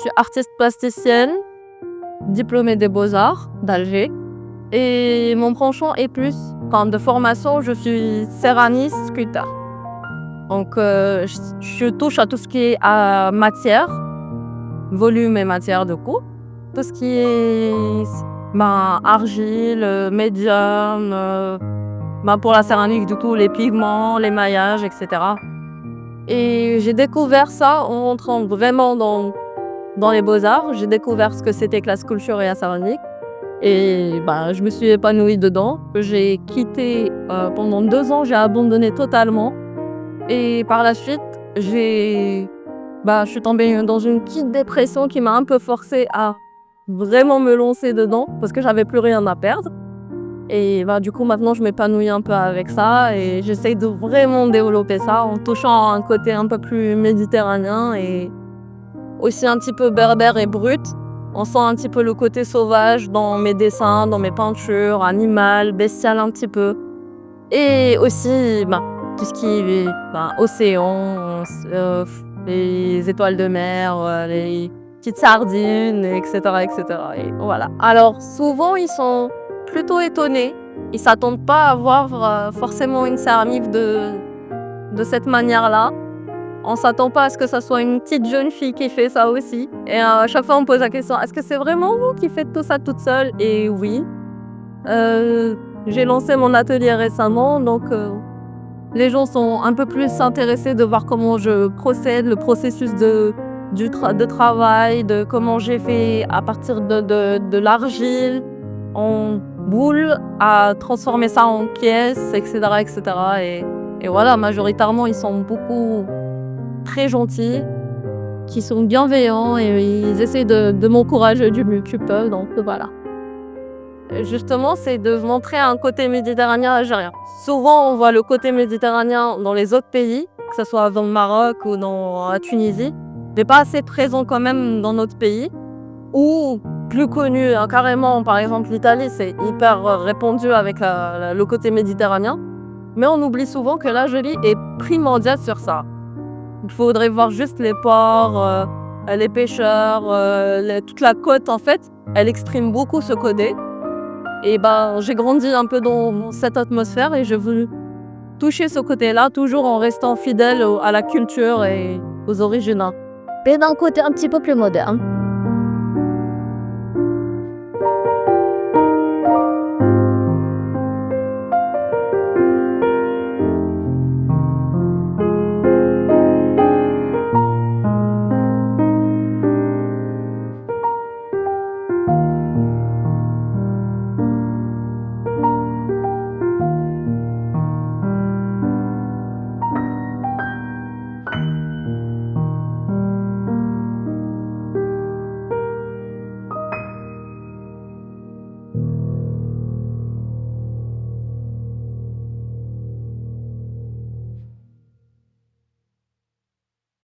suis artiste plasticienne, diplômée des Beaux-Arts d'Alger. Et mon penchant est plus, de formation, je suis céramiste, sculpteur. Donc, je touche à tout ce qui est matière, volume et matière de coupe. Tout ce qui est argile, médium, pour la céramique, du coup, les pigments, les maillages, etc. Et j'ai découvert ça en rentrant vraiment dans les Beaux-Arts. J'ai découvert ce que c'était que la sculpture et la céramique. Et je me suis épanouie dedans. J'ai quitté pendant 2 ans, j'ai abandonné totalement. Et par la suite, je suis tombée dans une petite dépression qui m'a un peu forcée à vraiment me lancer dedans parce que j'avais plus rien à perdre. Et du coup, maintenant, je m'épanouis un peu avec ça et j'essaye de vraiment développer ça en touchant un côté un peu plus méditerranéen et aussi un petit peu berbère et brut. On sent un petit peu le côté sauvage dans mes dessins, dans mes peintures, animal, bestial un petit peu. Et aussi, tout ce qui est océan, les étoiles de mer, les petites sardines, etc., etc. Et voilà. Alors, souvent, ils sont plutôt étonnés. Ils s'attendent pas à voir forcément une céramique de cette manière-là. On s'attend pas à ce que ça soit une petite jeune fille qui fait ça aussi. Et à chaque fois, on me pose la question, est-ce que c'est vraiment vous qui faites tout ça toute seule? Et oui. J'ai lancé mon atelier récemment, donc les gens sont un peu plus intéressés de voir comment je procède, le processus de travail, de comment j'ai fait à partir de l'argile en boule, à transformer ça en pièces, etc., etc. Et voilà, majoritairement, ils sont beaucoup très gentils, qui sont bienveillants et ils essaient de m'encourager du mieux qu'ils peuvent, donc voilà. Justement, c'est de montrer un côté méditerranéen algérien. Souvent, on voit le côté méditerranéen dans les autres pays, que ce soit dans le Maroc ou dans la Tunisie, mais pas assez présent quand même dans notre pays. Ou plus connu, carrément, par exemple l'Italie, c'est hyper répandu avec le côté méditerranéen. Mais on oublie souvent que l'Algérie est primordiale sur ça. Il faudrait voir juste les ports, les pêcheurs, toute la côte en fait, elle exprime beaucoup ce côté. Et j'ai grandi un peu dans cette atmosphère et j'ai voulu toucher ce côté-là, toujours en restant fidèle à la culture et aux origines. Mais d'un côté un petit peu plus moderne.